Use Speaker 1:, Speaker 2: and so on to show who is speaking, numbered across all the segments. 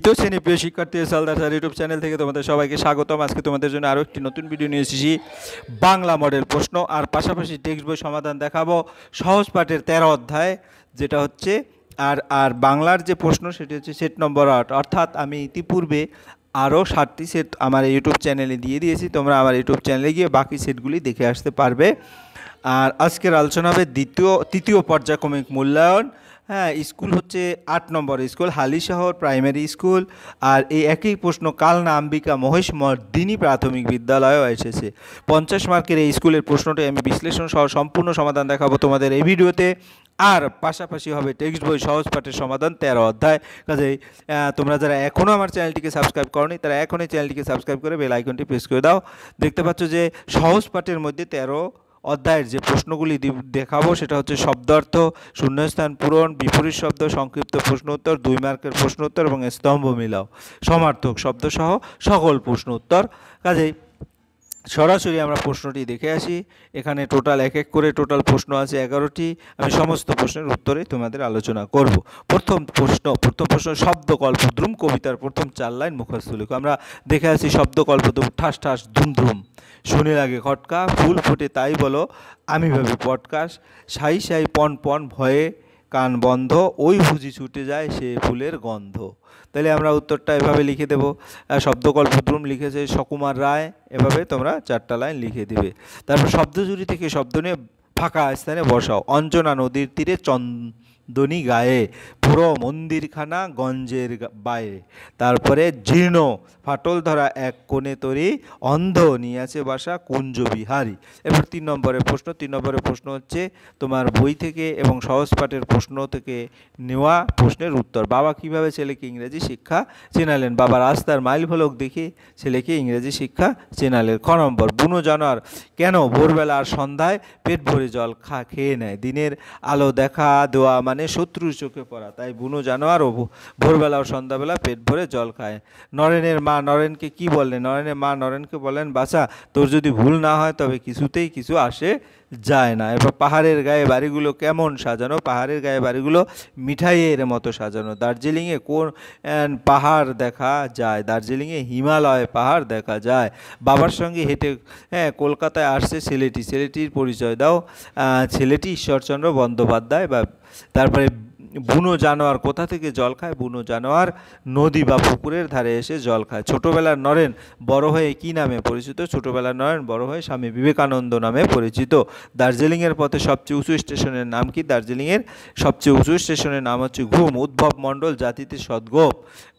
Speaker 1: দ্বিতীয় শ্রেণী প্রিয় শিক্ষার্থী সালদার স্যার ইউটিউব চ্যানেল থেকে তোমাদের সবাইকে স্বাগতম। আজকে তোমাদের জন্য আরও একটি নতুন ভিডিও নিয়ে এসেছি। বাংলা মডেল প্রশ্ন আর পাশাপাশি টেক্সট বই সমাধান দেখাবো। সহজ পাঠের 13 অধ্যায় যেটা হচ্ছে আর বাংলার যে প্রশ্ন সেটি হচ্ছে সেট নম্বর 8। অর্থাৎ আমি ইতিপূর্বে আরও 7টি সেট আমার ইউটিউব চ্যানেলে দিয়ে দিয়েছি। তোমরা আমার ইউটিউব চ্যানেলে গিয়ে বাকি সেটগুলি দেখে আসতে পারবে। আর আজকের আলোচনা হবে তৃতীয় পর্যায়ক্রমিক মূল্যায়ন। হ্যাঁ, স্কুল হচ্ছে 8 নম্বর স্কুল হালিশহর প্রাইমারি স্কুল। আর এই একই প্রশ্ন কালনা আম্বিকা মহেশ মর্দিনী প্রাথমিক বিদ্যালয়েও এসেছে। 50 মার্কের এই স্কুলের প্রশ্নটি আমি বিশ্লেষণ সহ সম্পূর্ণ সমাধান দেখাবো তোমাদের এই ভিডিওতে। আর পাশাপাশি হবে টেক্সট বই সহজ পাঠের সমাধান 13 অধ্যায়। কাজেই তোমরা যারা এখনও আমার চ্যানেলটিকে সাবস্ক্রাইব করোনি তারা এখনই চ্যানেলটিকে সাবস্ক্রাইব করে বেল আইকনটি প্রেস করে দাও। দেখতে পাচ্ছ যে সহজ পাঠের মধ্যে 13 অধ্যায়ের যে প্রশ্নগুলি দেখাবো সেটা হচ্ছে শব্দার্থ, শূন্যস্থান পূরণ, বিপরীত শব্দ, সংক্ষিপ্ত প্রশ্ন উত্তর, 2 মার্কের প্রশ্ন উত্তর এবং স্তম্ভ মিলাও, সমার্থক শব্দসহ সকল প্রশ্ন উত্তর। কাজেই সরাসরি আমরা প্রশ্নটি দেখে আসি। এখানে টোটাল এক এক করে টোটাল প্রশ্ন আছে 11টি। আমি সমস্ত প্রশ্নের উত্তরে তোমাদের আলোচনা করব। প্রথম প্রশ্ন শব্দকল্পদ্রুম কবিতার প্রথম 4 লাইন মুখস্থ লিখো। আমরা দেখে আসি শব্দকল্পদ্রুম। ঠাস ঠাস ধুম ধুম, শুনে লাগে খটকা, ফুল ফোটে তাই বলো, আমি ভাবি পটকাশ, সাই সাই পন পন, ভয়ে কান বন্ধ, ওই বুঝি ছুটে যায় সে ফুলের গন্ধ। তাহলে আমরা উত্তরটা এভাবে লিখে দেব। শব্দকল্পদ্রুম লিখেছে সুকুমার রায়। এভাবে তোমরা 4টা লাইন লিখে দিবে। তারপর শব্দজুড়ি থেকে শব্দ নিয়ে ফাঁকা স্থানে বসাও। অঞ্জনা নদীর তীরে চন্দনী গায়ে, পুরো মন্দিরখানা গঞ্জের বায়ে। তারপরে জীর্ণ ফাটল ধরা এক কোণে তরি, অন্ধ নিয়েছে বাসা কুঞ্জ বিহারী। এবার 3 নম্বরের প্রশ্ন হচ্ছে তোমার বই থেকে এবং সহজ পাঠের প্রশ্ন থেকে নেওয়া প্রশ্নের উত্তর। বাবা কিভাবে ছেলেকে ইংরেজি শিক্ষা চেনালেন? বাবা রাস্তার মাইল ফলক দেখে ছেলেকে ইংরেজি শিক্ষা চেনালেন। খ নম্বর, বুনো জানোয়ার কেন ভোরবেলা আর সন্ধ্যায় পেট ভরে জল খেয়ে নেয়? দিনের আলো দেখা দেওয়া মানে শত্রুর চোখে পড়া, তাই বুনো জানোয়ারও ভোরবেলা ও সন্ধ্যাবেলা পেট ভরে জল খায়। নরেনের মা নরেনকে কি বললেন? নরেনের মা নরেনকে বলেন, বাছা তোর যদি ভুল না হয় তবে কিছুতেই কিছু আসে যায় না। এরপর পাহাড়ের গায়ে বাড়িগুলো কেমন সাজানো? পাহাড়ের গায়ে বাড়িগুলো মিঠাইয়ের মতো সাজানো। দার্জিলিংয়ে কোন পাহাড় দেখা যায়? দার্জিলিংয়ে হিমালয় পাহাড় দেখা যায়। বাবার সঙ্গে হেঁটে কলকাতায় আসছে ছেলেটির পরিচয় দাও। ছেলেটি ঈশ্বরচন্দ্র বন্দ্যোপাধ্যায়। তারপরে বুনো জানোয়ার কোথা থেকে জল খায়? বুনো জানোয়ার নদী বা পুকুরের ধারে এসে জল খায়। ছোটোবেলার নরেন বড় হয়ে কী নামে পরিচিত? ছোটোবেলার নরেন বড় হয়ে স্বামী বিবেকানন্দ নামে পরিচিত। দার্জিলিংয়ের পথে সবচেয়ে উঁচু স্টেশনের নাম কি? দার্জিলিংয়ের সবচেয়ে উঁচু স্টেশনের নাম হচ্ছে ঘুম। উদ্ভব মণ্ডল জাতিতে সদ্গোপ।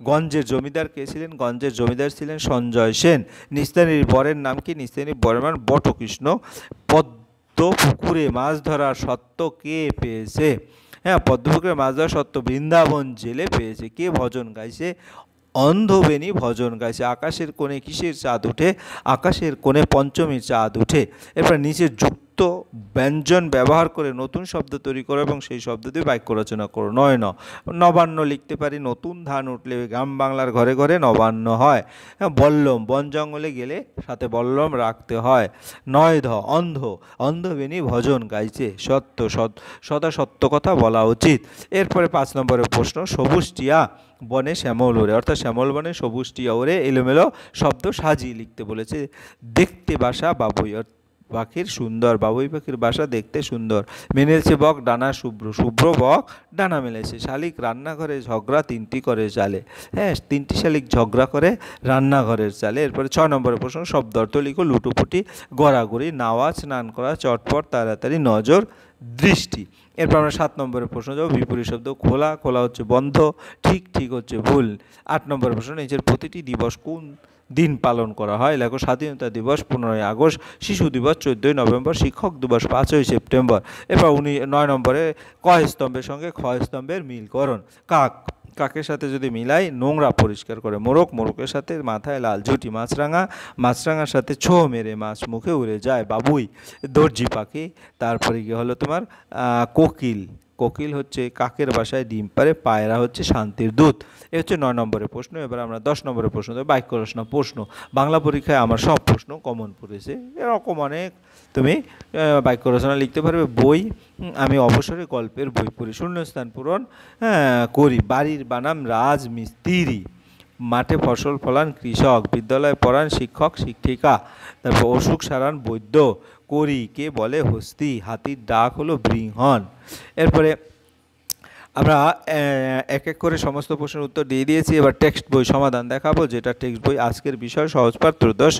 Speaker 1: গঞ্জের জমিদার কে ছিলেন? গঞ্জের জমিদার ছিলেন সঞ্জয় সেন। নিস্তারণীর বরের নাম কি? নিস্তারণীর বরের নাম বটকৃষ্ণ। পদ্ম পুকুরে মাছ ধরার সত্ত্ব কে পেয়েছে? হ্যাঁ, পদ্মপুকুরে মাছ ধরা সত্ত্ব বৃন্দাবন জেলে পেয়েছে। কে ভজন গাইছে? অন্ধবেনী ভজন গাইছে। আকাশের কোণে কিসের চাঁদ উঠে? আকাশের কোণে পঞ্চমীর চাঁদ উঠে। এরপর নিচে যুক্ত ব্যঞ্জন ব্যবহার করে নতুন শব্দ তৈরি করো এবং সেই শব্দ দিয়ে বাক্য রচনা করো। নবান্ন লিখতে পারি। নতুন ধান উঠলে গ্রাম বাংলার ঘরে ঘরে নবান্ন হয়। হ্যাঁ, বল্লম বন জঙ্গলে গেলে সাথে বল্লম রাখতে হয়। অন্ধবেনী ভজন গাইছে। সদা সত্য কথা বলা উচিত। এরপরে 5 নম্বরের প্রশ্ন, সবুজ টিয়া বনে শ্যামল ওরে, অর্থাৎ শ্যামল বনে সবুজ টিয়া ওরে এলোমেলো শব্দ সাজিয়ে লিখতে বলেছে। দেখতে বাসা বাবুই পাখির সুন্দর, বাবুই পাখির বাসা দেখতে সুন্দর। মেলেছে বক ডানা শুভ্র বক ডানা মেলেছে। শালিক রান্নাঘরে ঝগড়া 3টি করে চালে। হ্যাঁ, 3টি শালিক ঝগড়া করে রান্নাঘরের চালে। এরপরে 6 নম্বরের প্রশ্ন, শব্দ অর্থ লিখো। লুটোপুটি, গড়াগড়ি, নাওয়া, স্নান করা, চটপট, তাড়াতাড়ি, নজর, দৃষ্টি। এরপর আমরা 7 নম্বরের প্রশ্ন যাবো। বিপরীত শব্দ। খোলা হচ্ছে বন্ধ, ঠিক হচ্ছে ভুল। 8 নম্বরের প্রশ্ন, নিচের প্রতিটি দিবস কোন দিন পালন করা হয়? লেখো। স্বাধীনতা দিবস 15ই আগস্ট, শিশু দিবস 14ই নভেম্বর, শিক্ষক দিবস 5ই সেপ্টেম্বর। এরপর 9 নম্বরে ক স্তম্ভের সঙ্গে খ স্তম্ভের মিলকরণ। কাকের সাথে যদি মিলাই নোংরা পরিষ্কার করে। মোরকের সাথে মাথায় লাল ঝুঁটি। মাছরাঙার সাথে ছো মেরে মাছ মুখে উড়ে যায়। বাবুই দর্জি পাখি। তারপরে গিয়ে হলো তোমার কোকিল হচ্ছে কাকের বাসায় ডিম পারে। পায়রা হচ্ছে শান্তির দূত। এ হচ্ছে 9 নম্বরের প্রশ্ন। এবার আমরা 10 নম্বরের প্রশ্ন দেবো। বাক্য রচনা প্রশ্ন। বাংলা পরীক্ষায় আমার সব প্রশ্ন কমন পড়েছে। এরকম অনেক তুমি বাক্য রচনা লিখতে পারবে। বই আমি অবসরে গল্পের বই পড়ি। শূন্যস্থান পূরণ করি। বাড়ির বানাম রাজমিস্ত্রি। মাঠে ফসল ফলান কৃষক, বিদ্যালয়ে পড়ান শিক্ষক শিক্ষিকা, তারপর অসুখ সারান বৈদ্য, করি কে বলে হস্তি, হাতির ডাক হলো বৃহন। এরপরে আমরা এক এক করে সমস্ত প্রশ্নের উত্তর দিয়ে দিয়েছি। এবার টেক্সট বই সমাধান দেখাবো, যেটা টেক্সট বই আজকের বিষয় সহজপাঠ ত্রয়োদশ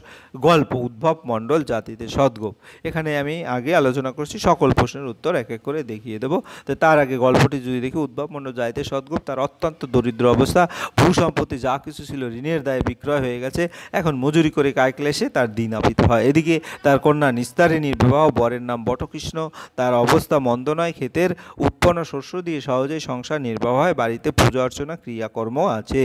Speaker 1: গল্প উদ্ভব মণ্ডল জাতিতে সদ্গোপ। এখানে আমি আগে আলোচনা করছি, সকল প্রশ্নের উত্তর এক এক করে দেখিয়ে দেবো। তো তার আগে গল্পটি যদি দেখি, উদ্ভব মণ্ডল জাতিতে সদ্গোপ, তার অত্যন্ত দরিদ্র অবস্থা, ভূ সম্পত্তি যা কিছু ছিল ঋণের দায়ে বিক্রয় হয়ে গেছে, এখন মজুরি করে কায় ক্লেশে তার দিন নাপিত হয়। এদিকে তার কন্যা নিস্তারিণীর বিবাহ, বরের নাম বটকৃষ্ণ, তার অবস্থা মন্দ নয়, ক্ষেতের উৎপন্ন শস্য দিয়ে সহজেই সংসার নির্বাহ হয়, বাড়িতে পূজা অর্চনা ক্রিয়াকর্ম আছে।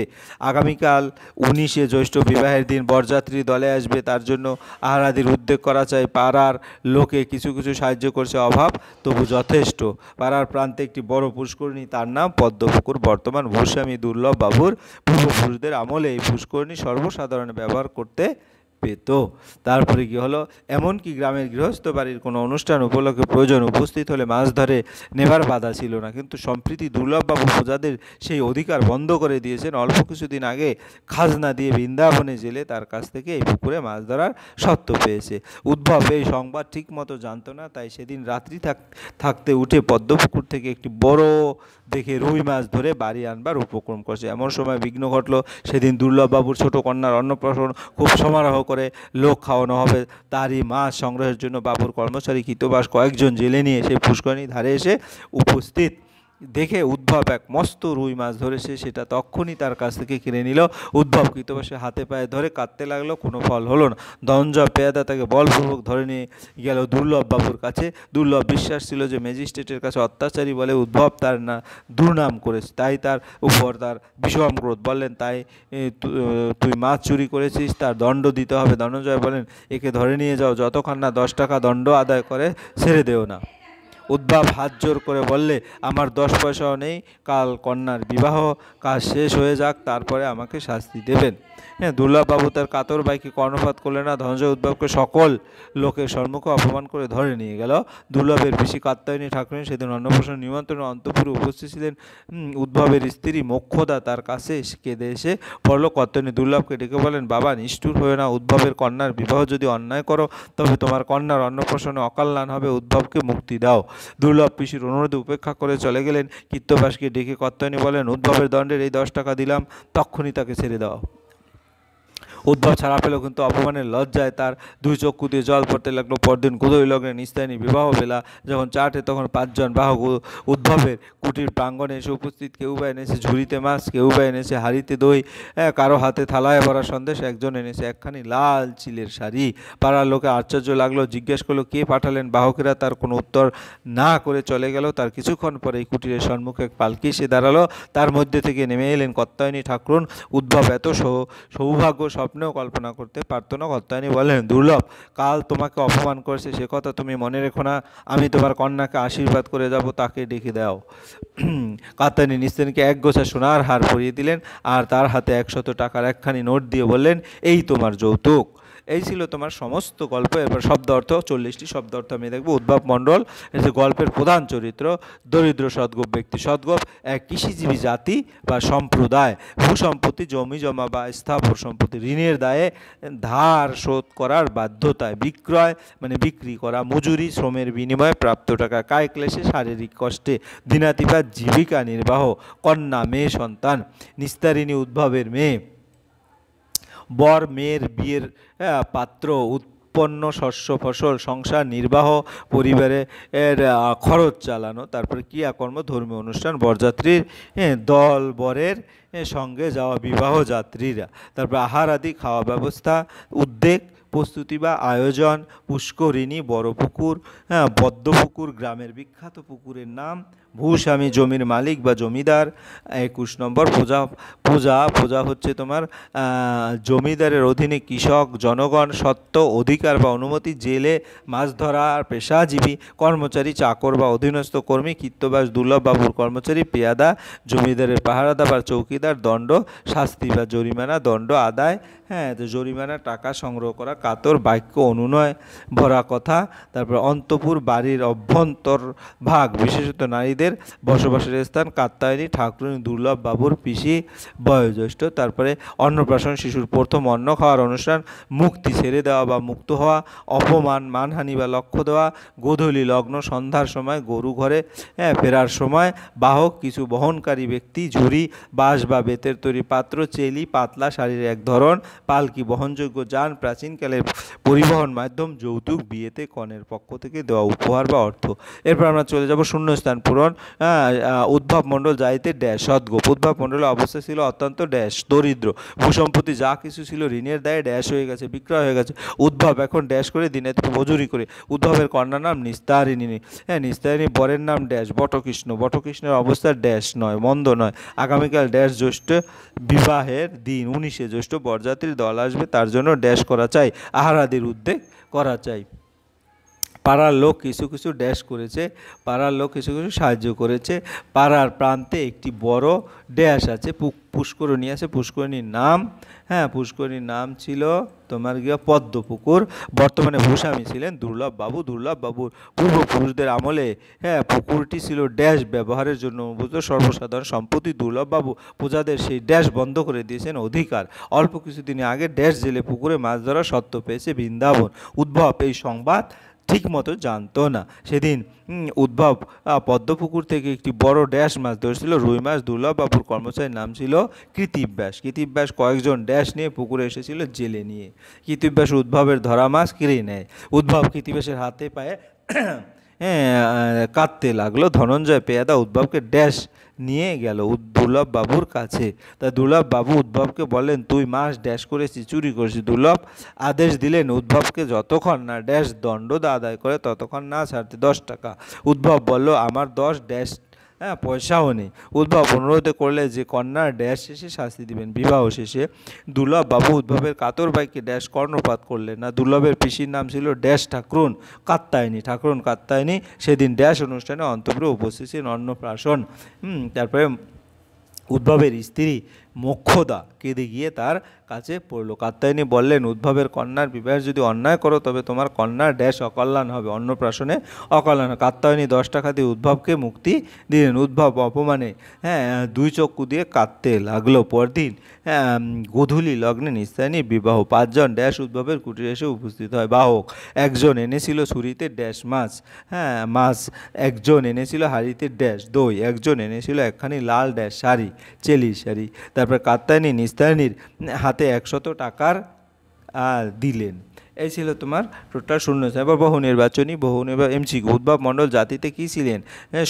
Speaker 1: আগামীকাল 19শে জ্যৈষ্ঠ বিবাহের দিন বরযাত্রী দলে আসবে, তার জন্য আহারাদির উদ্যোগ করা চাই। পাড়ার লোকে কিছু কিছু সাহায্য করছে, অভাব তবু যথেষ্ট। পাড়ার প্রান্তে একটি বড় পুষ্করিণী, তার নাম পদ্মপুকুর। বর্তমান ভূস্বামী দুর্লভ বাবুর পূর্বপুরুষদের আমলে এই পুষ্করিণী সর্বসাধারণে ব্যবহার করতে পেত। তারপরে কি হলো, এমনকি গ্রামের গৃহস্থ বাড়ির কোনো অনুষ্ঠান উপলক্ষে প্রয়োজন উপস্থিত হলে মাছ ধরে নেবার বাধা ছিল না, কিন্তু সম্প্রতি দুর্লভবাবু প্রজাদের সেই অধিকার বন্ধ করে দিয়েছেন। অল্প কিছুদিন আগে খাজনা দিয়ে বৃন্দাবনে জেলে তার কাছ থেকে এই পুকুরে মাছ ধরার সত্ত্ব পেয়েছে। উদ্ভব এই সংবাদ ঠিক মতো জানতো না, তাই সেদিন রাত্রি থাকতে উঠে পদ্মপুকুর থেকে একটি বড় দেখে রুই মাছ ধরে বাড়ি আনবার উপক্রম করছে। এমন সময় বিঘ্ন ঘটল, সেদিন দুর্লভবাবুর ছোট কন্যার অন্নপ্রাশন, খুব সমারোহ করে লোক খাওয়ানো হবে। তারই মাছ সংগ্রহের জন্য বাবুর কর্মচারী কৃতবাস কয়েকজন জেলে নিয়ে সেই পুষ্করিণীর ধারে এসে উপস্থিত। দেখে উদ্ভব এক মস্ত রুই মাছ ধরেছে, সেটা তখনই তার কাছ থেকে কিনে নিল। উদ্ভব কৃতবাসে হাতে পায়ে ধরে কাঁদতে লাগলো, কোনো ফল হলো না। ধনঞ্জয় পেয়াদা তাকে বলপূর্বক ধরে নিয়ে গেল দুর্লভবাবুর কাছে। দুর্লভ বিশ্বাস ছিল যে ম্যাজিস্ট্রেটের কাছে অত্যাচারী বলে উদ্ভব তার দুর্নাম করেছে, তাই তার উপর তার বিষম ক্রোধ। বললেন, তাই তুই মাছ চুরি করেছিস, তার দণ্ড দিতে হবে। ধনঞ্জয় বলেন, একে ধরে নিয়ে যাও, যতক্ষণ না 10 টাকা দণ্ড আদায় করে ছেড়ে দেও না। উদ্ভব হাত জোর করে বললে, আমার 10 পয়সাও নেই, কাল কন্যার বিবাহ, কাজ শেষ হয়ে যাক, তারপরে আমাকে শাস্তি দেবেন। হ্যাঁ, দুর্লভবাবু তার কাতর ভাইকে কর্ণপাত করলেন না। ধনঞ্জয় উদ্ভবকে সকল লোকের সম্মুখে অপমান করে ধরে নিয়ে গেল। দুর্লভের পিসি কাত্যায়নী ঠাকুরানী সেদিন অন্নপ্রাশন নিমন্ত্রণে অন্তঃপুরে উপস্থিত ছিলেন। উদ্ভবের স্ত্রী মোক্ষদা তার কাছে কেঁদে এসে পড়ল। কাত্যায়নী দুর্লভকে ডেকে বলেন, বাবা নিষ্ঠুর হয়ে না, উদ্ভবের কন্যার বিবাহ যদি অন্যায় করো, তবে তোমার কন্যার অন্নপ্রাশনে অকল্যাণ হবে, উদ্ভবকে মুক্তি দাও। দুর্লভ পিসির অনুরোধে উপেক্ষা করে চলে গেলেন। কৃত্যবাসকে ডেকে কাত্যায়নী বলেন, উদ্ভবের দণ্ডের এই 10 টাকা দিলাম, তখনই তাকে ছেড়ে দাও। উদ্ভব ছাড়া পেল, কিন্তু অপমানের লজ্জায় তার 2 চক্ষু দিয়ে জল পড়তে লাগলো। পরদিন গোধূলি লগ্নে নিস্তারিণী বিবাহ বেলা যখন 4টে, তখন 5 জন বাহক উদ্ভবের কুটির প্রাঙ্গণে এসে উপস্থিত। কেউ বা এনেছে ঝুড়িতে মাছ, কেউ বা এনেছে হাঁড়িতে দই, কারো হাতে থালায় ভরা সন্দেশ, একজন এনেছে একখানি লাল চিলের শাড়ি। পাড়ার লোকে আশ্চর্য লাগলো, জিজ্ঞেস করলো কে পাঠালেন। বাহকেরা তার কোনো উত্তর না করে চলে গেল। তার কিছুক্ষণ পরে এই কুটিরের সম্মুখে এক পালকি এসে দাঁড়ালো, তার মধ্যে থেকে নেমে এলেন কাত্যায়নী ঠাকুরন। উদ্ভব এত সৌভাগ্য স্বপ্নেও কল্পনা করতে পারতো না। কাত্যায়নী বলেন, দুর্লভ কাল তোমাকে অপমান করেছে, সে কথা তুমি মনে রেখো না। আমি তোমার কন্যাকে আশীর্বাদ করে যাব, তাকে ডেকে দাও। কাত্যায়নী নিস্তারিণীকে এক গোছা সোনার হার পরিয়ে দিলেন, আর তার হাতে 100 টাকার একখানি নোট দিয়ে বললেন, এই তোমার যৌতুক। এই ছিল তোমার সমস্ত গল্প। এবার শব্দ অর্থ, 40টি শব্দ অর্থ আমি দেখব। উদ্ভব মণ্ডল এই যে গল্পের প্রধান চরিত্র, দরিদ্র সদ্গোপ ব্যক্তি। সদ্গোপ এক কৃষিজীবী জাতি বা সম্প্রদায়। ভূসম্পত্তি জমি জমা বা স্থাবর সম্পত্তি, ঋণের দায়ে ধার শোধ করার বাধ্যতায়, বিক্রয় মানে বিক্রি করা, মজুরি শ্রমের বিনিময়ে প্রাপ্ত টাকা, কায় ক্লেশে শারীরিক কষ্টে দিনাতিপাত জীবিকা নির্বাহ। কন্যা মেয়ে সন্তান, নিস্তারিণী উদ্ভবের মেয়ে। বর মেয়ের বিয়ের পাত্র, উৎপন্ন শস্য ফসল, সংসার নির্বাহ, পরিবারের খরচ চালানো। তারপরে ক্রিয়াকর্ম, ধর্মীয় অনুষ্ঠান, বরযাত্রীর দল, বরের সঙ্গে যাওয়া বিবাহ যাত্রীরা। তারপর আহার আদি, খাওয়া ব্যবস্থা, উদ্যোগ প্রস্তুতি বা আয়োজন, পুষ্করিণী, বড় পুকুর, পদ্মপুকুর গ্রামের বিখ্যাত পুকুরের নাম, ভূস্বামী জমির মালিক বা জমিদার। 21 নম্বর প্রজা হচ্ছে তোমার জমিদারের অধীনে কৃষক, জনগণ, সত্ত্ব, অধিকার বা অনুমতি, জেলে মাছ ধরার পেশাজীবী, কর্মচারী, চাকর বা অধীনস্থ কর্মী। কৃত্যবাস দুর্লভবাবুর কর্মচারী, পেয়াদা, জমিদারের পাহারাদা বা চৌকিদার। দণ্ড শাস্তি বা জরিমানা, দণ্ড আদায়, জরিমানা টাকা সংগ্রহ করা। কাতর বাক্য, অনুনয় ভরা কথা। তারপর অন্তঃপুর বাড়ির অভ্যন্তর ভাগ, বিশেষত নারীদের প্রজাদের বসবাসের স্থান, কাত্যায়নী ঠাকুরানী, দুর্লভ বাবুর পিসি, বয়োজ্যেষ্ঠ। তারপরে অন্নপ্রাশন, শিশুর প্রথম অন্ন খাওয়ার অনুষ্ঠান, মুক্তি ছেড়ে দেওয়া বা মুক্ত হওয়া, অপমান মানহানি বা লক্ষ্য দেওয়া, গোধূলি লগ্ন, সন্ধ্যার সময়, গরু ঘরে ফেরার সময়, বাহক কিছু বহনকারী ব্যক্তি, ঝুড়ি বাঁশ বা বেতের তৈরি পাত্র, চেলি পাতলা শাড়ির এক ধরন, পালকি বহনযোগ্য যান, প্রাচীনকালের পরিবহন মাধ্যম, যৌতুক বিয়েতে কনের পক্ষ থেকে দেওয়া উপহার বা অর্থ। এরপর আমরা চলে যাব শূন্যস্থান পূরণ। উদ্ভব মণ্ডল যাইতে ড্যাশ সদ্গোপ। উদ্ভব মণ্ডলের অবস্থা ছিল অত্যন্ত ড্যাশ দরিদ্র, ভূসম্পত্তি যা কিছু ছিল ঋণের দায়ে ড্যাশ হয়ে গেছে, বিক্রয় হয়ে গেছে। উদ্ভব এখন ড্যাশ করে দিনে মজুরি করে। উদ্ভবের কন্যার নাম নিস্তারিণী। নিস্তারিণী বরের নাম ড্যাশ বটকৃষ্ণ। বটকৃষ্ণের অবস্থা ড্যাশ নয়, মন্দ নয়। আগামীকাল ড্যাশ জ্যৈষ্ঠ বিবাহের দিন, 19শে জ্যৈষ্ঠ বরযাত্রীর দল আসবে, তার জন্য ড্যাশ করা চাই, আহারাদির উদ্যোগ করা চাই। পাড়ার লোক কিছু কিছু ড্যাশ করেছে, পাড়ার লোক কিছু কিছু সাহায্য করেছে। পাড়ার প্রান্তে একটি বড় ড্যাশ আছে, পুষ্করণী আছে। পুষ্করণীর নাম পুষ্করণীর নাম ছিল তোমার পদ্মপুকুর। বর্তমানে ভূস্বামী ছিলেন দুর্লভ বাবু। দুর্লভ বাবুর পূর্বপুরুষদের আমলে পুকুরটি ছিল ড্যাশ ব্যবহারের জন্য সর্বসাধারণ সম্পত্তি। দুর্লভ বাবু প্রজাদের সেই ড্যাশ বন্ধ করে দিয়েছেন অধিকার। অল্প কিছুদিন আগে ড্যাশ জেলে পুকুরে মাছ ধরার সত্ত্ব পেয়েছে বৃন্দাবন। উদ্ভব এই সংবাদ ঠিক মতো জানতো না। সেদিন উদ্ভব পদ্মপুকুর থেকে একটি বড় ড্যাশ মাছ ধরেছিল, রুই মাছ। দুর্লভ বাবুর কর্মচারীর নাম ছিল কৃতিব্যাস। কৃতিব্যাস কয়েকজন ড্যাশ নিয়ে পুকুরে এসেছিল জেলে নিয়ে। কৃতিব্যাস উদ্ভবের ধরা মাছ কেড়ে নেয়। উদ্ভব কৃতিব্যাসের হাতে পায়ে কাঁদতে লাগলো। ধনঞ্জয় পেয়াদা উদ্ভবকে ড্যাশ নিয়ে গেল দুর্লভ বাবুর কাছে। তা দুর্লভ বাবু উদ্ভবকে বললেন, তুই মাছ ড্যাশ করেছিস, চুরি করেছিস। দুর্লভ আদেশ দিলেন উদ্ভবকে যতক্ষণ না ড্যাশ দণ্ড আদায় করে ততক্ষণ না ছাড়তে 10 টাকা। উদ্ভব বলল, আমার 10 ড্যাশ পয়সাও নেই। উদ্ভব অনুরোধ করলে যে কন্যার ড্যাশ শেষে শাস্তি দিবেন। বিবাহ শেষে দুর্লভ বাবু উদ্ভবের কাতর ভাইকে ড্যাশ কর্ণপাত করলেন না। দুর্লভের পিসির নাম ছিল ড্যাশ ঠাকুরন কাত্যায়নী। ঠাকুরন কাত্যায়নী সেদিন ড্যাশ অনুষ্ঠানে অন্তঃপুরে উপস্থিত ছিলেন অন্নপ্রাশন। তারপরে উদ্ভবের স্ত্রী মোক্ষদা কেঁদে গিয়ে তার কাছে পড়ল। কাত্যায়নী বললেন, উদ্ভবের কন্যার বিবাহের যদি অন্যায় করো তবে তোমার কন্যার ড্যাশ অকল্যাণ হবে, অন্নপ্রাশনে অকল্যাণ। কাত্যায়নী 10 টাকা দিয়ে উদ্ভবকে মুক্তি দিলেন। উদ্ভব অপমানে 2 চক্ষু দিয়ে কাঁদতে লাগলো। পরদিন গোধূলি লগ্নে নিস্তারিণীর বিবাহ। 5 জন ড্যাশ উদ্ভবের কুটিরে এসে উপস্থিত হয়। বাহক একজন এনেছিল ছুরিতে ড্যাশ মাছ, মাছ। একজন এনেছিল হাঁড়িতে ড্যাশ দই। একজন এনেছিল একখানি লাল ড্যাশ শাড়ি, চেলির শাড়ি। তারপর কাত্যায়নী নিস্তারিণীর হাতে 100 টাকার দিলেন। এই ছিল তোমার টোটাল শূন্যস্থান। এবার বহু নির্বাচনী এমসিকিউ। উদ্ভব মণ্ডল জাতিতে কী ছিলেন?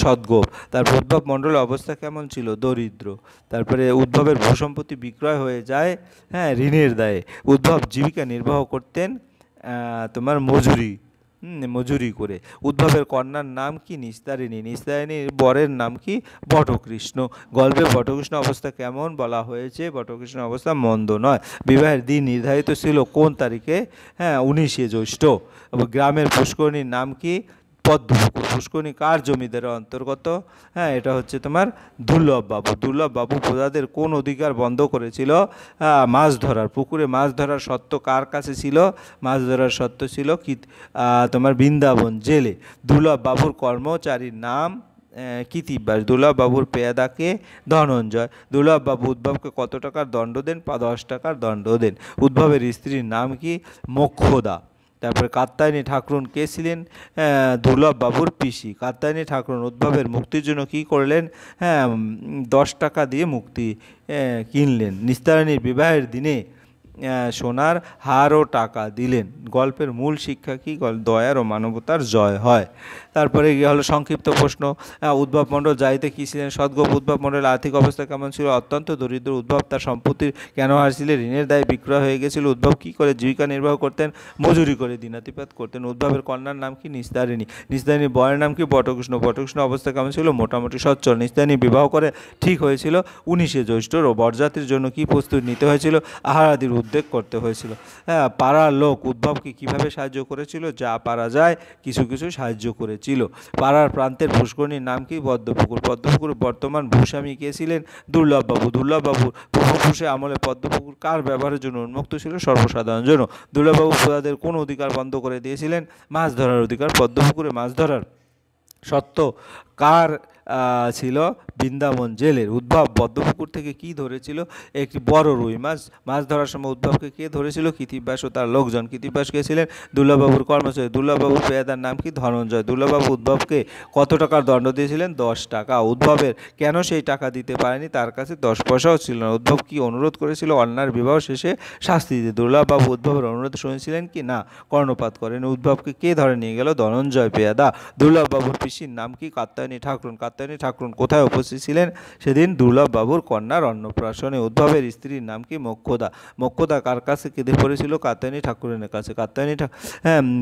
Speaker 1: সদ্গোপ। তারপর উদ্ভব মণ্ডলের অবস্থা কেমন ছিল? দরিদ্র। তারপরে উদ্ভবের ভূসম্পত্তি বিক্রয় হয়ে যায় ঋণের দায়ে। উদ্ভব জীবিকা নির্বাহ করতেন তোমার মজুরি করে। উদ্ভবের কন্যার নাম কি? নিস্তারিণী। নিস্তারিণীর বরের নাম কি? বটকৃষ্ণ। গল্পে বটকৃষ্ণ অবস্থা কেমন বলা হয়েছে? বটকৃষ্ণ অবস্থা মন্দ নয়। বিবাহের দিন নির্ধারিত ছিল কোন তারিখে? 19শে জ্যৈষ্ঠ। গ্রামের পুষ্করণীর নাম কি? পদ্মপুকুর। পুষ্করণী কার জমিদারের অন্তর্গত? এটা হচ্ছে তোমার দুর্লভ বাবু। দুর্লভ বাবু প্রজাদের কোন অধিকার বন্ধ করেছিল? মাছ ধরার। পুকুরে মাছ ধরার সত্ত্ব কার কাছে ছিল? মাছ ধরার সত্ত্ব ছিল কি তোমার বৃন্দাবন জেলে। দুর্লভ বাবুর কর্মচারীর নাম কৃতিব্যাস। দুর্লভ বাবুর পেয়াদাকে ধনঞ্জয়। দুর্লভ বাবু উদ্ভবকে কত টাকার দণ্ড দেন? 10 টাকার দণ্ড দেন। উদ্ভবের স্ত্রীর নাম কি? মোক্ষদা। তারপরে কাত্যায়নী ঠাকুরন কে ছিলেন? দুর্লভ বাবুর পিসি। কাত্যায়নী ঠাকুরন উদ্ভবের মুক্তির জন্য কী করলেন? 10 টাকা দিয়ে মুক্তি কিনলেন। নিস্তারিণীর বিবাহের দিনে সোনার হার ও টাকা দিলেন। গল্পের মূল শিক্ষা কি? দয়ার ও মানবতার জয় হয়। তারপরে গিয়ে হলো সংক্ষিপ্ত প্রশ্ন। উদ্ভব মণ্ডল যাইতে কী ছিলেন? সদ্গোপ। উদ্ভব মণ্ডলের আর্থিক অবস্থা কেমন ছিল? অত্যন্ত দরিদ্র। উদ্ভব তার সম্পত্তির কেন হারছিলেন? ঋণের দায়ে বিক্রয় হয়ে গেছিল। উদ্ভব কী করে জীবিকা নির্বাহ করতেন? মজুরি করে দিনাতিপাত করতেন। উদ্ভবের কন্যার নাম কি? নিস্তারিণী। নিস্তারিণীর বরের নাম কি? বটকৃষ্ণ। বটকৃষ্ণ অবস্থা কেমন ছিল? মোটামুটি সচ্ছল। নিস্তারিণী বিবাহ করে ঠিক হয়েছিল 19শে জ্যৈষ্ঠ। বরযাত্রীর জন্য কি প্রস্তুতি নিতে হয়েছিল? আহারাদির উদ্যোগ করতে হয়েছিল। পাড়ার লোক উদ্ভবকে কিভাবে সাহায্য করেছিল? যা পারা যায় কিছু কিছু সাহায্য করেছিল। পাড়ার প্রান্তের পুষ্করণীর নাম কি? পদ্মপুকুর। পদ্মপুকুরের বর্তমান ভূস্বামী কে ছিলেন? দুর্লভ বাবু। দুর্লভ বাবুর পূর্বপুরুষে আমলে পদ্মপুকুর কার ব্যবহারের জন্য উন্মুক্ত ছিল? সর্বসাধারণের জন্য। দুর্লভবাবু প্রজাদের কোন অধিকার বন্ধ করে দিয়েছিলেন? মাছ ধরার অধিকার। পদ্মপুকুরে মাছ ধরার সত্ত্ব কার ছিল বৃন্দাবন জেলের। উদ্ভব পদ্মপুকুর থেকে কি ধরেছিল? একটি বড় রুই মাছ। মাছ ধরার সময় উদ্ভবকে কে ধরেছিল? কৃত্তিবাস ও তার লোকজন। কৃত্তিবাস কে ছিলেন? দুর্লভবাবুর কর্মচারী। দুর্লভবাবুর পেয়াদার নাম কি? ধনঞ্জয়। দুর্লভবাবু উদ্ভবকে কত টাকার দণ্ড দিয়েছিলেন? 10 টাকা। উদ্ভবের কেন সেই টাকা দিতে পারেনি? তার কাছে 10 পয়সাও ছিল না। উদ্ভব কি অনুরোধ করেছিল? অন্যার বিবাহ শেষে শাস্তি দিতে। দুর্লভবাবু উদ্ভবের অনুরোধ শুনেছিলেন কি না? কর্ণপাত করেন। উদ্ভবকে কে ধরে নিয়ে গেল? ধনঞ্জয় পেয়াদা। দুর্লভবাবুর পিসির নাম কি? কাত্যায়নী ঠাকুরন। কাত্যায়নী ঠাকুরন কোথায় উপস্থিত ছিলেন? সেদিন দুর্লভবাবুর কন্যার অন্নপ্রাশনে। উদ্ভবের স্ত্রীর নাম কি? মোক্ষদা। মোক্ষদা কার কাছে কেঁদে পড়েছিল? কাত্যায়নী ঠাকুরনের কাছে। কাত্যায়নী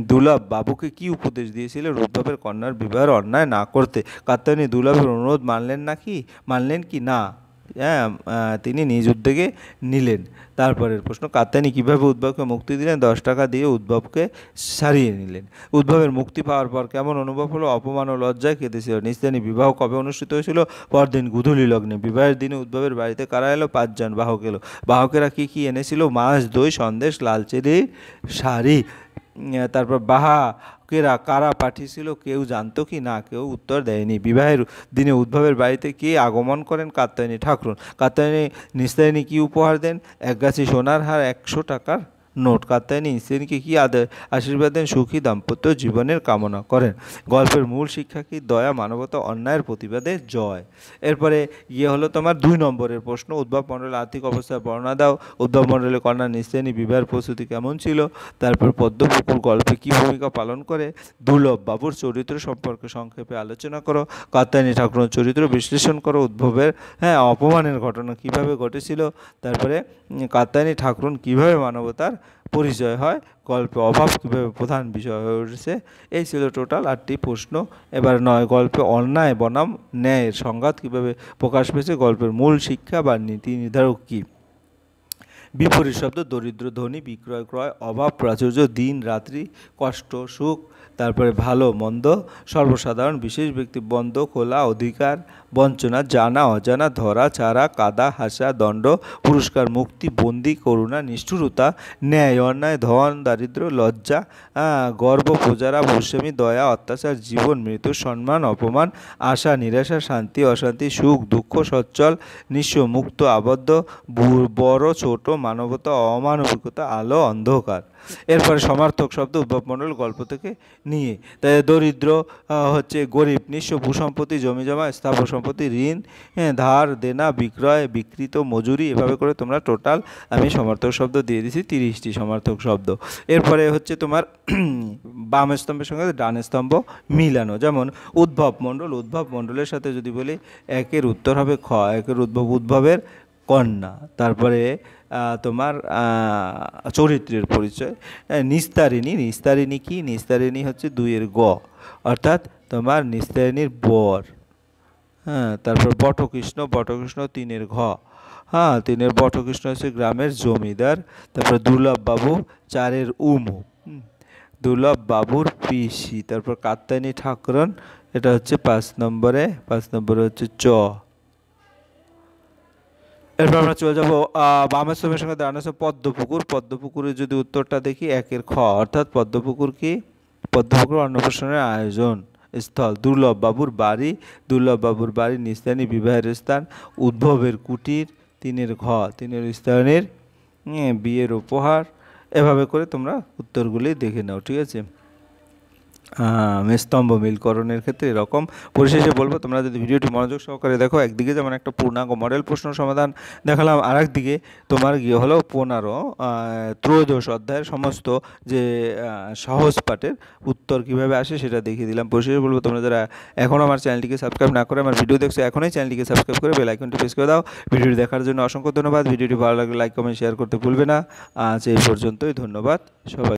Speaker 1: দুর্লভ বাবুকে কি উপদেশ দিয়েছিল? উদ্ভবের কন্যার বিবাহের অন্যায় না করতে। কাত্যায়নী দুর্লভের অনুরোধ মানলেন কি না? তিনি নিজ উদ্যোগে নিলেন। তারপরের প্রশ্ন, কাত্যায়নী কীভাবে উদ্ভবকে মুক্তি দিলেন? 10 টাকা দিয়ে উদ্ভবকে সারিয়ে নিলেন। উদ্ভবের মুক্তি পাওয়ার পর কেমন অনুভব হলো? অপমান ও লজ্জায় কেঁদেছিল। নিস্তারিণী বিবাহ কবে অনুষ্ঠিত হয়েছিল? পরদিন গুধূলি লগ্নে। বিবাহের দিনে উদ্ভবের বাড়িতে কারা এলো? 5 জন বাহক এলো। বাহকেরা কি কি এনেছিল? মাছ, দই, সন্দেশ, লালচেরি শাড়ি। তারপর বাহকেরা কারা পাঠিয়েছিল? কেউ জানতো কি না? কেউ উত্তর দেয়নি। বিবাহের দিনে উদ্ভবের বাড়িতে কে আগমন করেন? কাত্যায়নী ঠাকুরন। কাত্যায়নী নিস্তারিণী কি উপহার দেন? 1 গাছি সোনার হার, 100 টাকার নোট। কাত্যায়নী স্ত্রীকে কি আশীর্বাদ দেন? সুখী দাম্পত্য জীবনের কামনা করেন। গল্পের মূল শিক্ষা কি? দয়া, মানবতা, অন্যায়ের প্রতিবাদে জয়। এরপরে হলো তোমার 2 নম্বরের প্রশ্ন, উদ্ভব মণ্ডলের আর্থিক অবস্থার বর্ণনা দাও। উদ্ভব মণ্ডলের কন্যা নিস্তারিণী বিবাহের প্রস্তুতি কেমন ছিল? তারপর পদ্মপুকুর গল্পে কি ভূমিকা পালন করে? দুর্লভ বাবুর চরিত্র সম্পর্কে সংক্ষেপে আলোচনা করো। কাত্যায়নী ঠাকুরের চরিত্র বিশ্লেষণ করো। উদ্ভবের অপমানের ঘটনা কিভাবে ঘটেছিল? তারপরে কাত্যায়নী ঠাকুরন কিভাবে মানবতার পরিচয় হয়? গল্পে অভাব কীভাবে প্রধান বিষয় হয়ে উঠেছে? এই ছিল টোটাল 8টি প্রশ্ন। এবার 9, গল্পে অন্যায় বনাম ন্যায়ের সংঘাত কীভাবে প্রকাশ পেয়েছে? গল্পের মূল শিক্ষা বা নীতি নির্ধারক কী? বিপরীত শব্দ, দরিদ্র ধনী, বিক্রয় ক্রয়, অভাব প্রাচুর্য, দিন রাত্রি, কষ্ট সুখ। তারপরে ভালো মন্দ, সর্বসাধারণ, বিশেষ ব্যক্তি, বন্ধ খোলা, অধিকার, বঞ্চনা, জানা অজানা, ধরা ছাড়া, কাদা হাসা, দণ্ড, পুরস্কার, মুক্তি, বন্দি, করুণা, নিষ্ঠুরতা, ন্যায় অন্যায়, ধন দারিদ্র, লজ্জা, গর্ব, প্রজারা, ভূস্বামী, দয়া অত্যাচার, জীবন মৃত্যু, সম্মান অপমান, আশা নিরাশা, শান্তি অশান্তি, সুখ দুঃখ, সচ্ছল নিঃস্ব, মুক্ত আবদ্ধ, বড় ছোট, মানবতা অমানবিকতা, আলো অন্ধকার। এরপরে সমার্থক শব্দ, উদ্ভব মণ্ডল গল্প থেকে নিয়ে। তাই দরিদ্র হচ্ছে গরিব, নিঃস্ব ভূসম্পত্তি, জমি জমা, স্থাবর সম্পত্তি, ঋণ, ধার দেনা, বিক্রয় বিকৃত, মজুরি। এভাবে করে তোমরা টোটাল আমি সমার্থক শব্দ দিয়ে দিছি 30টি সমার্থক শব্দ। এরপরে হচ্ছে তোমার বাম স্তম্ভের সঙ্গে ডান স্তম্ভ মিলানো। যেমন উদ্ভব মণ্ডলের সাথে যদি বলি 1-এর উত্তর হবে খ। 1-এর উদ্ভবের কন্যা। তারপরে তোমার চরিত্রের পরিচয়। নিস্তারিণী কি? নিস্তারিণী হচ্ছে 2-এর গ, অর্থাৎ তোমার নিস্তারিণীর বর। তারপর বটকৃষ্ণ 3-এর ঘ। 3-এর বটকৃষ্ণ হচ্ছে গ্রামের জমিদার। তারপর দুর্লভ বাবু 4-এর উমু, দুর্লভ বাবুর পিসি। তারপর কাত্যায়নী ঠাকুরন, এটা হচ্ছে 5 নম্বরে হচ্ছে চ। এরপর আমরা চলে যাবো বামের ছবির সঙ্গে দাঁড়ানো আছে পদ্মপুকুর। পদ্মপুকুরের যদি উত্তরটা দেখি 1-এর খ, অর্থাৎ পদ্মপুকুর কি? পদ্মপুকুর অন্নপ্রাশনের আয়োজন স্থল। দুর্লভ বাবুর বাড়ি নিস্তারিণী বিবাহের স্থান। উদ্ভবের কুটির 3-এর ঘ, 3-এর স্থানের বিয়ের উপহার। এভাবে করে তোমরা উত্তরগুলি দেখে নাও, ঠিক আছে? স্তম্ভ মিলকরণের ক্ষেত্রে এরকম। পরিশেষে বলবো, তোমরা যদি ভিডিওটি মনোযোগ সহকারে দেখো, একদিকে যেমন একটা পূর্ণাঙ্গ মডেল প্রশ্ন সমাধান দেখালাম, আর একদিকে তোমার হলো 13 অধ্যায়ের সমস্ত যে সহজ পাঠের উত্তর কিভাবে আসে সেটা দেখিয়ে দিলাম। পরিশেষে বলবো, তোমরা যারা এখনও আমার চ্যানেলটিকে সাবস্ক্রাইব না করে আমার ভিডিও দেখছো, এখনই চ্যানেলটিকে সাবস্ক্রাইব করে বেল আইকনটি প্রেস করে দাও। ভিডিওটি দেখার জন্য অসংখ্য ধন্যবাদ। ভিডিওটি ভালো লাগলে লাইক কমেন্ট শেয়ার করতে ভুলবে না। আজ এই পর্যন্তই, ধন্যবাদ সবাই।